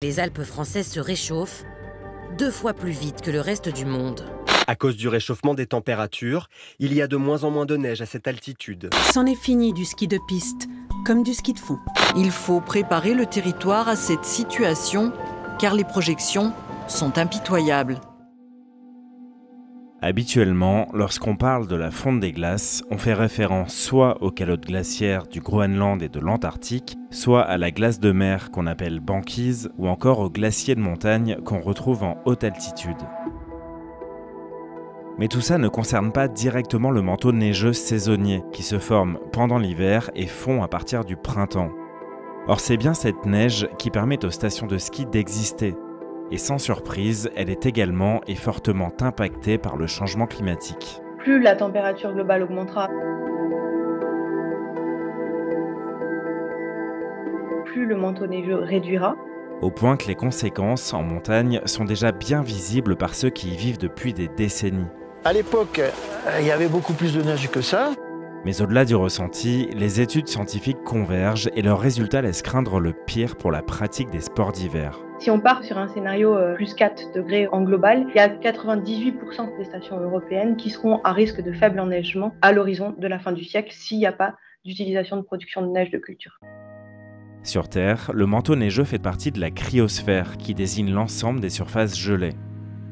Les Alpes françaises se réchauffent 2 fois plus vite que le reste du monde. À cause du réchauffement des températures, il y a de moins en moins de neige à cette altitude. C'en est fini du ski de piste, comme du ski de fond. Il faut préparer le territoire à cette situation, car les projections sont impitoyables. Habituellement, lorsqu'on parle de la fonte des glaces, on fait référence soit aux calottes glaciaires du Groenland et de l'Antarctique, soit à la glace de mer qu'on appelle banquise, ou encore aux glaciers de montagne qu'on retrouve en haute altitude. Mais tout ça ne concerne pas directement le manteau neigeux saisonnier, qui se forme pendant l'hiver et fond à partir du printemps. Or c'est bien cette neige qui permet aux stations de ski d'exister. Et sans surprise, elle est également et fortement impactée par le changement climatique. Plus la température globale augmentera, plus le manteau neigeux réduira. Au point que les conséquences en montagne sont déjà bien visibles par ceux qui y vivent depuis des décennies. À l'époque, il y avait beaucoup plus de neige que ça. Mais au-delà du ressenti, les études scientifiques convergent et leurs résultats laissent craindre le pire pour la pratique des sports d'hiver. Si on part sur un scénario plus 4 degrés en global, il y a 98% des stations européennes qui seront à risque de faible enneigement à l'horizon de la fin du siècle s'il n'y a pas d'utilisation de production de neige de culture. Sur Terre, le manteau neigeux fait partie de la cryosphère qui désigne l'ensemble des surfaces gelées.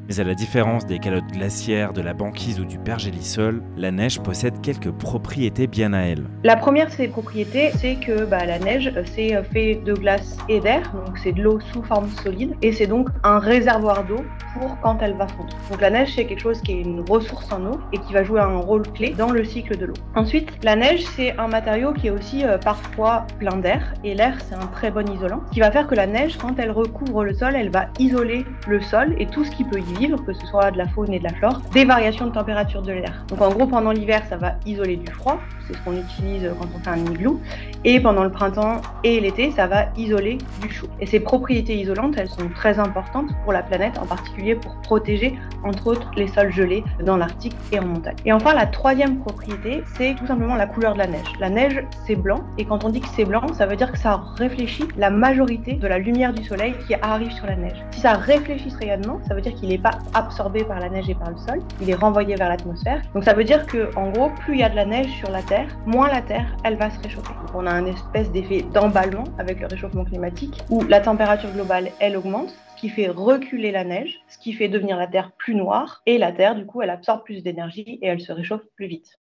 Mais à la différence des calottes glaciaires, de la banquise ou du pergélisol, la neige possède quelques propriétés bien à elle. La première de ces propriétés, c'est que la neige, c'est fait de glace et d'air, donc c'est de l'eau sous forme solide, et c'est donc un réservoir d'eau pour quand elle va fondre. Donc la neige, c'est quelque chose qui est une ressource en eau et qui va jouer un rôle clé dans le cycle de l'eau. Ensuite, la neige, c'est un matériau qui est aussi parfois plein d'air, et l'air, c'est un très bon isolant, ce qui va faire que la neige, quand elle recouvre le sol, elle va isoler le sol et tout ce qui peut y vivre, que ce soit de la faune et de la flore, des variations de température de l'air. Donc en gros, pendant l'hiver, ça va isoler du froid, c'est ce qu'on utilise quand on fait un igloo, et pendant le printemps et l'été, ça va isoler du chaud. Et ces propriétés isolantes, elles sont très importantes pour la planète, en particulier pour protéger, entre autres, les sols gelés dans l'Arctique et en montagne. Et enfin, la troisième propriété, c'est tout simplement la couleur de la neige. La neige, c'est blanc, et quand on dit que c'est blanc, ça veut dire que ça réfléchit la majorité de la lumière du soleil qui arrive sur la neige. Si ça réfléchit ce rayonnement, ça veut dire qu'il n'est pas absorbé par la neige et par le sol, il est renvoyé vers l'atmosphère. Donc ça veut dire que, en gros, plus il y a de la neige sur la Terre, moins la Terre, elle va se réchauffer. Donc on a un espèce d'effet d'emballement avec le réchauffement climatique, où la température globale, elle augmente, ce qui fait reculer la neige, ce qui fait devenir la Terre plus noire, et la Terre, du coup, elle absorbe plus d'énergie et elle se réchauffe plus vite.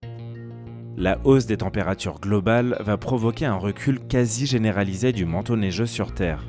La hausse des températures globales va provoquer un recul quasi généralisé du manteau neigeux sur Terre.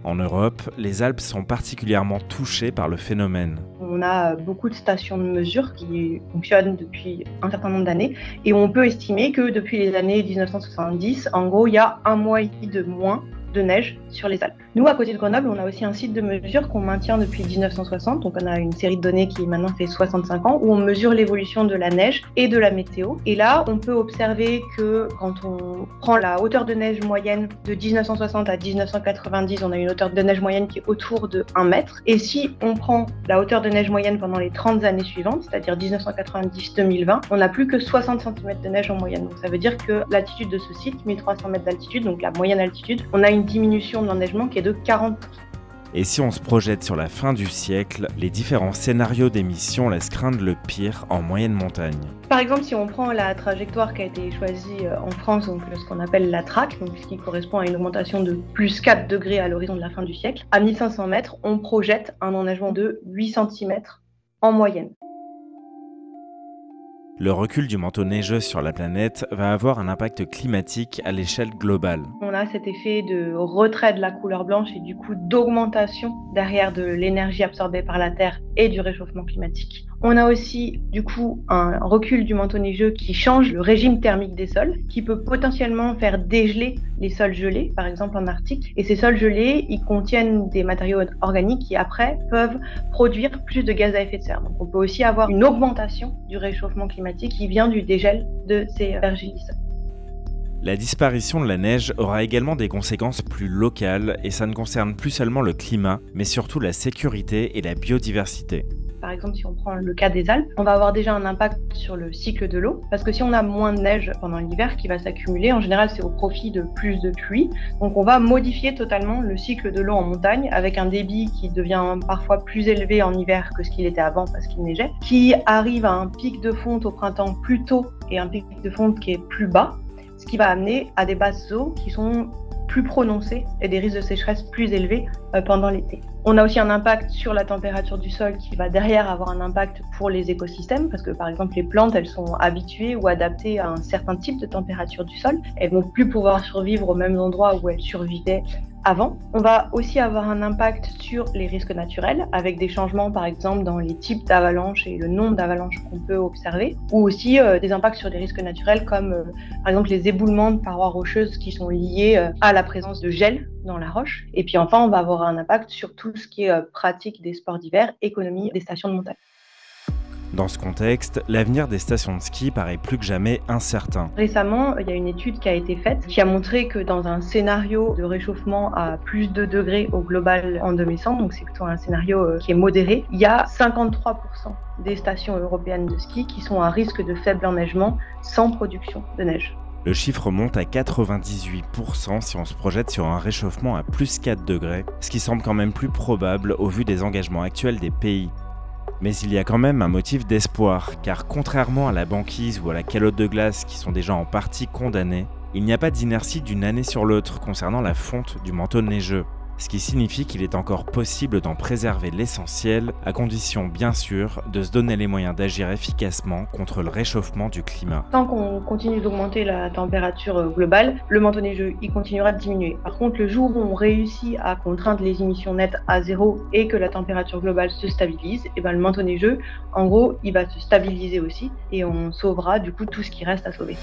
En Europe, les Alpes sont particulièrement touchées par le phénomène. On a beaucoup de stations de mesure qui fonctionnent depuis un certain nombre d'années et on peut estimer que depuis les années 1970, en gros, il y a 1 mois et demi de moins de neige sur les Alpes. Nous, à côté de Grenoble, on a aussi un site de mesure qu'on maintient depuis 1960. Donc, on a une série de données qui maintenant fait 65 ans, où on mesure l'évolution de la neige et de la météo. Et là, on peut observer que quand on prend la hauteur de neige moyenne de 1960 à 1990, on a une hauteur de neige moyenne qui est autour de 1 mètre. Et si on prend la hauteur de neige moyenne pendant les 30 années suivantes, c'est-à-dire 1990-2020, on n'a plus que 60 cm de neige en moyenne. Donc, ça veut dire que l'altitude de ce site, 1300 mètres d'altitude, donc la moyenne altitude, on a une diminution de l'enneigement qui est de 40%. Et si on se projette sur la fin du siècle, les différents scénarios d'émissions laissent craindre le pire en moyenne montagne. Par exemple, si on prend la trajectoire qui a été choisie en France, donc ce qu'on appelle la TRAC, donc ce qui correspond à une augmentation de plus 4 degrés à l'horizon de la fin du siècle, à 1500 mètres, on projette un enneigement de 8 cm en moyenne. Le recul du manteau neigeux sur la planète va avoir un impact climatique à l'échelle globale. On a cet effet de retrait de la couleur blanche et du coup d'augmentation derrière de l'énergie absorbée par la Terre et du réchauffement climatique. On a aussi du coup un recul du manteau neigeux qui change le régime thermique des sols, qui peut potentiellement faire dégeler les sols gelés, par exemple en Arctique. Et ces sols gelés, ils contiennent des matériaux organiques qui après peuvent produire plus de gaz à effet de serre. Donc on peut aussi avoir une augmentation du réchauffement climatique qui vient du dégel de ces pergélisols. La disparition de la neige aura également des conséquences plus locales et ça ne concerne plus seulement le climat, mais surtout la sécurité et la biodiversité. par exemple si on prend le cas des Alpes, on va avoir déjà un impact sur le cycle de l'eau, parce que si on a moins de neige pendant l'hiver qui va s'accumuler, en général c'est au profit de plus de pluie, donc on va modifier totalement le cycle de l'eau en montagne avec un débit qui devient parfois plus élevé en hiver que ce qu'il était avant parce qu'il neigeait, qui arrive à un pic de fonte au printemps plus tôt et un pic de fonte qui est plus bas, ce qui va amener à des basses eaux qui sont plus prononcées et des risques de sécheresse plus élevés pendant l'été. On a aussi un impact sur la température du sol qui va derrière avoir un impact pour les écosystèmes parce que par exemple les plantes elles sont habituées ou adaptées à un certain type de température du sol. Elles vont plus pouvoir survivre au même endroit où elles survivaient avant. On va aussi avoir un impact sur les risques naturels avec des changements par exemple dans les types d'avalanches et le nombre d'avalanches qu'on peut observer ou aussi des impacts sur des risques naturels comme par exemple les éboulements de parois rocheuses qui sont liés à la présence de gel dans la roche. Et puis enfin on va avoir un impact sur tout ce qui est pratique des sports d'hiver, économie des stations de montagne. Dans ce contexte, l'avenir des stations de ski paraît plus que jamais incertain. Récemment, il y a une étude qui a été faite qui a montré que dans un scénario de réchauffement à plus de 2 degrés au global en 2100, donc c'est plutôt un scénario qui est modéré, il y a 53% des stations européennes de ski qui sont à risque de faible enneigement sans production de neige. Le chiffre monte à 98% si on se projette sur un réchauffement à plus 4 degrés, ce qui semble quand même plus probable au vu des engagements actuels des pays. Mais il y a quand même un motif d'espoir, car contrairement à la banquise ou à la calotte de glace qui sont déjà en partie condamnées, il n'y a pas d'inertie d'une année sur l'autre concernant la fonte du manteau neigeux. Ce qui signifie qu'il est encore possible d'en préserver l'essentiel, à condition bien sûr de se donner les moyens d'agir efficacement contre le réchauffement du climat. Tant qu'on continue d'augmenter la température globale, le manteau neigeux il continuera de diminuer. Par contre, le jour où on réussit à contraindre les émissions nettes à zéro et que la température globale se stabilise, et ben le manteau neigeux, en gros, il va se stabiliser aussi et on sauvera du coup tout ce qui reste à sauver.